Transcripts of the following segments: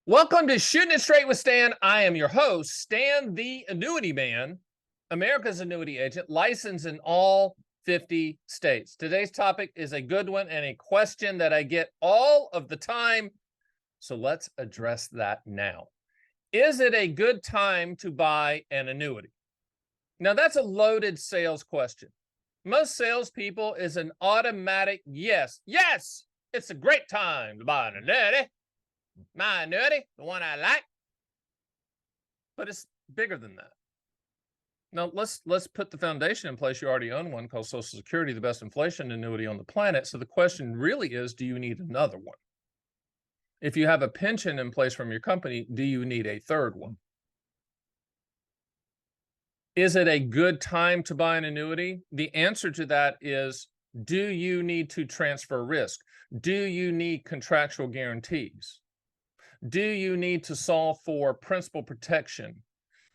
Welcome to Shooting It Straight with Stan. I am your host, Stan the Annuity Man, America's annuity agent, licensed in all 50 states. Today's topic is a good one and a question that I get all of the time. So let's address that now. Is it a good time to buy an annuity? Now, that's a loaded sales question. Most salespeople is an automatic yes. Yes, it's a great time to buy an annuity. My annuity, the one I like. But it's bigger than that. Now, let's put the foundation in place. You already own one called Social Security, the best inflation annuity on the planet. So the question really is, do you need another one? If you have a pension in place from your company, do you need a third one? Is it a good time to buy an annuity? The answer to that is, do you need to transfer risk? Do you need contractual guarantees? Do you need to solve for principal protection,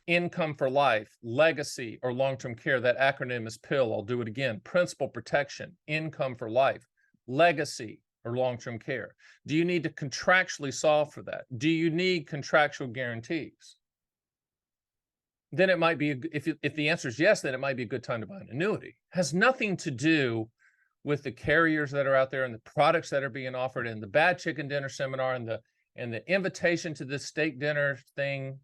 income for life, legacy, or long-term care? That acronym is PIL. I'll do it again. Principal protection, income for life, legacy, or long-term care. Do you need to contractually solve for that? Do you need contractual guarantees? Then it might be, if the answer is yes, then it might be a good time to buy an annuity. It has nothing to do with the carriers that are out there and the products that are being offered and the bad chicken dinner seminar and the invitation to this steak dinner thing.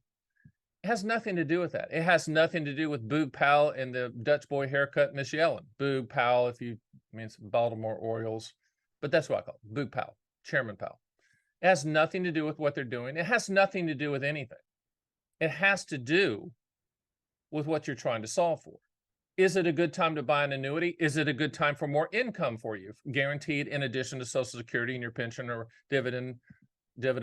It has nothing to do with that. It has nothing to do with Boog Powell and the Dutch boy haircut, Miss Yellen. Boog Powell, it's Baltimore Orioles, but that's what I call it, Boog Powell, Chairman Powell. It has nothing to do with what they're doing. It has nothing to do with anything. It has to do with what you're trying to solve for. Is it a good time to buy an annuity? Is it a good time for more income for you, guaranteed in addition to Social Security and your pension or dividend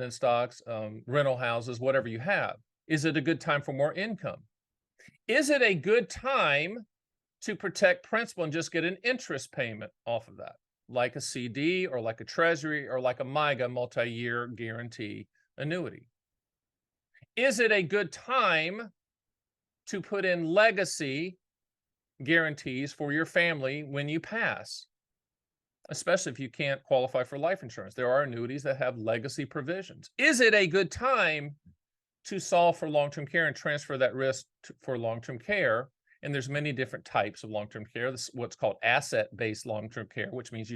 stocks, rental houses, whatever you have? Is it a good time for more income? Is it a good time to protect principal and just get an interest payment off of that, like a CD or like a treasury or like a MYGA multi-year guarantee annuity? Is it a good time to put in legacy guarantees for your family when you pass, especially if you can't qualify for life insurance? There are annuities that have legacy provisions. Is it a good time to solve for long-term care and transfer that risk for long-term care? And there's many different types of long-term care. This is what's called asset-based long-term care, which means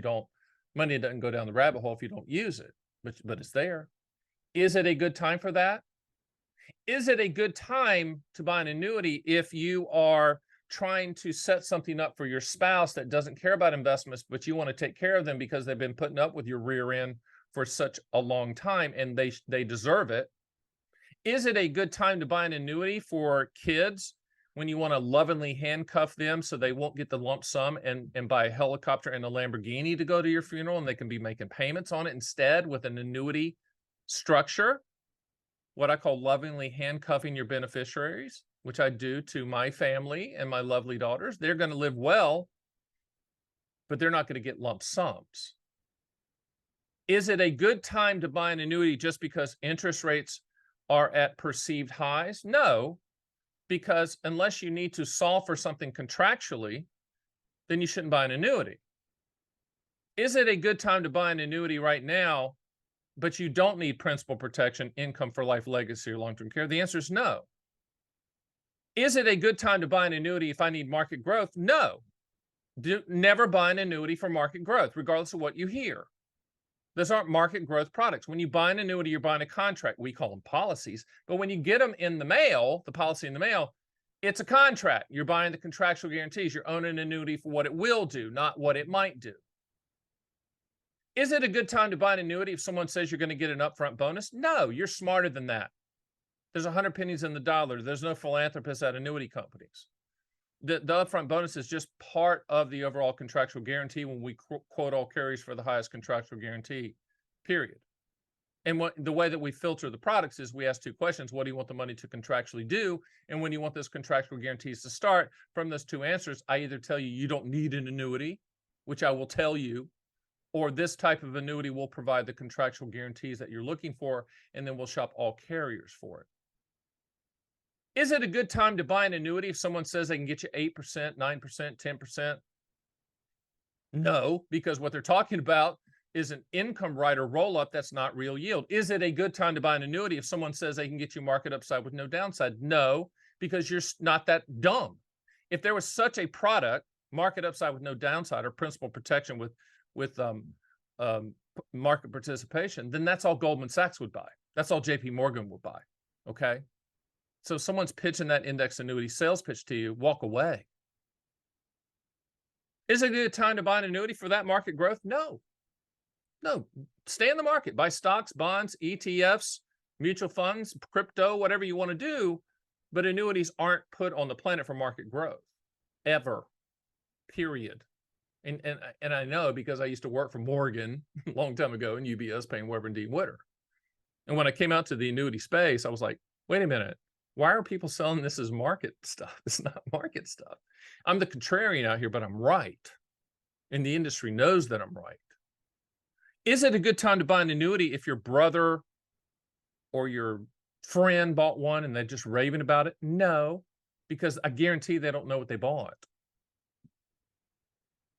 money doesn't go down the rabbit hole if you don't use it, but it's there. Is it a good time for that? Is it a good time to buy an annuity if you are trying to set something up for your spouse that doesn't care about investments, but you want to take care of them because they've been putting up with your rear end for such a long time and they deserve it? Is it a good time to buy an annuity for kids when you want to lovingly handcuff them so they won't get the lump sum and buy a helicopter and a Lamborghini to go to your funeral and they can be making payments on it instead with an annuity structure? What I call lovingly handcuffing your beneficiaries, which I do to my family and my lovely daughters. They're going to live well, but they're not going to get lump sums. Is it a good time to buy an annuity just because interest rates are at perceived highs? No, because unless you need to solve for something contractually, then you shouldn't buy an annuity. Is it a good time to buy an annuity right now, but you don't need principal protection, income for life, legacy, or long-term care? The answer is no. Is it a good time to buy an annuity if I need market growth? No. Never buy an annuity for market growth, regardless of what you hear. Those aren't market growth products. When you buy an annuity, you're buying a contract. We call them policies. But when you get them in the mail, the policy in the mail, it's a contract. You're buying the contractual guarantees. You're owning an annuity for what it will do, not what it might do. Is it a good time to buy an annuity if someone says you're going to get an upfront bonus? No, you're smarter than that. There's 100 pennies in the dollar. There's no philanthropists at annuity companies. The upfront bonus is just part of the overall contractual guarantee when we quote all carriers for the highest contractual guarantee, period. And the way that we filter the products is we ask two questions. What do you want the money to contractually do? And when you want those contractual guarantees to start, from those two answers, I either tell you don't need an annuity, which I will tell you, or this type of annuity will provide the contractual guarantees that you're looking for, and then we'll shop all carriers for it. Is it a good time to buy an annuity if someone says they can get you 8%, 9%, 10%? No, because what they're talking about is an income rider roll-up that's not real yield. Is it a good time to buy an annuity if someone says they can get you market upside with no downside? No, because you're not that dumb. If there was such a product, market upside with no downside or principal protection with market participation, then that's all Goldman Sachs would buy. That's all JP Morgan would buy, okay? So if someone's pitching that index annuity sales pitch to you, walk away. Is it a good time to buy an annuity for that market growth? No. No, stay in the market, buy stocks, bonds, ETFs, mutual funds, crypto, whatever you want to do. But annuities aren't put on the planet for market growth, ever, period. And I know because I used to work for Morgan a long time ago and UBS paying Weber and Dean Witter. And when I came out to the annuity space, I was like, wait a minute, why are people selling this as market stuff? It's not market stuff. I'm the contrarian out here, but I'm right. And the industry knows that I'm right. Is it a good time to buy an annuity if your brother or your friend bought one and they're just raving about it? No, because I guarantee they don't know what they bought.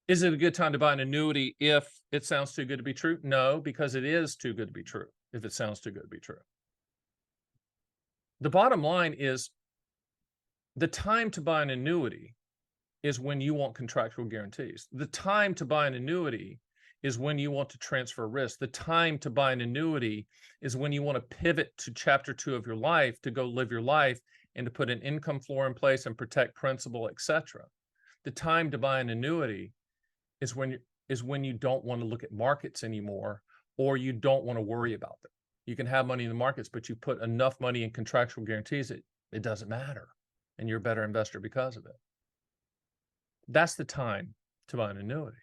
Is it a good time to buy an annuity if it sounds too good to be true? No, because it is too good to be true if it sounds too good to be true. The bottom line is the time to buy an annuity is when you want contractual guarantees. The time to buy an annuity is when you want to transfer risk. The time to buy an annuity is when you want to pivot to chapter 2 of your life to go live your life and to put an income floor in place and protect principal, etc. The time to buy an annuity is when you don't want to look at markets anymore, or you don't want to worry about them. You can have money in the markets, but you put enough money in contractual guarantees, it doesn't matter, and you're a better investor because of it. That's the time to buy an annuity.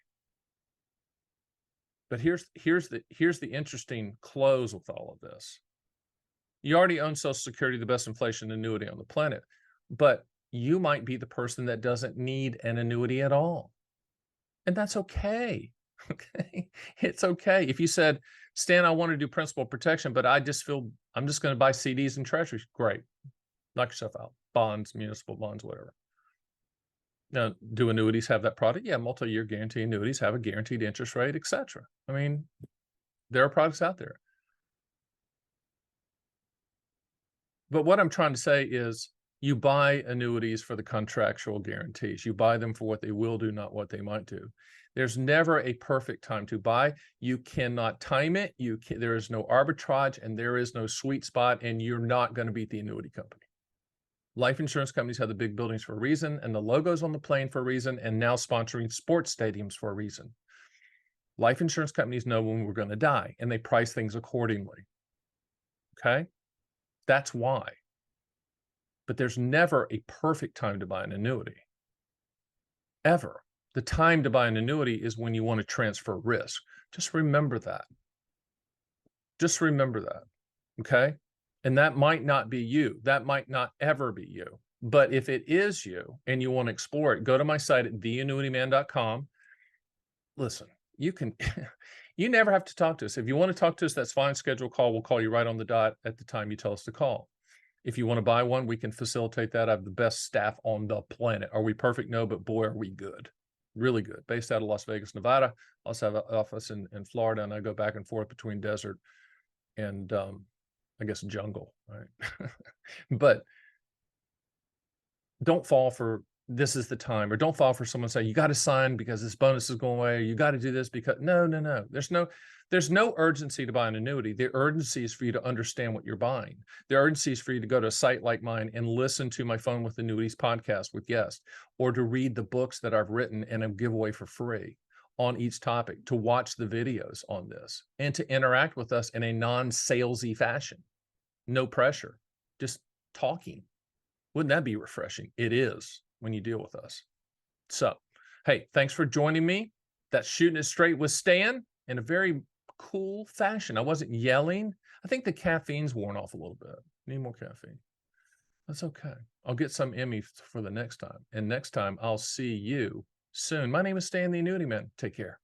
But here's the interesting close with all of this. You already own Social Security, the best inflation annuity on the planet, but you might be the person that doesn't need an annuity at all. And that's okay. Okay. It's okay. If you said, Stan, I want to do principal protection, but I just feel I'm just going to buy CDs and treasuries. Great. Knock yourself out. Bonds, municipal bonds, whatever. Now, do annuities have that product? Yeah, multi-year guarantee annuities have a guaranteed interest rate, etc. I mean, there are products out there. But what I'm trying to say is you buy annuities for the contractual guarantees. You buy them for what they will do, not what they might do. There's never a perfect time to buy. You cannot time it. There is no arbitrage and there is no sweet spot, and you're not going to beat the annuity company. Life insurance companies have the big buildings for a reason, and the logos on the plane for a reason, and now sponsoring sports stadiums for a reason. Life insurance companies know when we're going to die, and they price things accordingly. Okay? That's why. But there's never a perfect time to buy an annuity. Ever. The time to buy an annuity is when you want to transfer risk. Just remember that. Just remember that. Okay? And that might not be you. That might not ever be you. But if it is you and you want to explore it, go to my site at theannuityman.com. Listen, you never have to talk to us. If you want to talk to us, that's fine. Schedule a call. We'll call you right on the dot at the time you tell us to call. If you want to buy one, we can facilitate that. I have the best staff on the planet. Are we perfect? No, but boy, are we good. Really good. Based out of Las Vegas, Nevada. I also have an office in Florida, and I go back and forth between desert and I guess jungle, right? But don't fall for this is the time, or don't fall for someone saying you got to sign because this bonus is going away, or you got to do this because no. There's no urgency to buy an annuity. The urgency is for you to understand what you're buying. The urgency is for you to go to a site like mine and listen to my Fun with Annuities podcast with guests, or to read the books that I've written and I give away for free on each topic, to watch the videos on this, and to interact with us in a non-salesy fashion. No pressure, just talking. Wouldn't that be refreshing? It is when you deal with us. So, hey, thanks for joining me. That's Shooting It Straight with Stan in a very cool fashion. I wasn't yelling. I think the caffeine's worn off a little bit. Need more caffeine. That's okay. I'll get some Emmy for the next time. And next time I'll see you soon. My name is Stan the Annuity Man. Take care.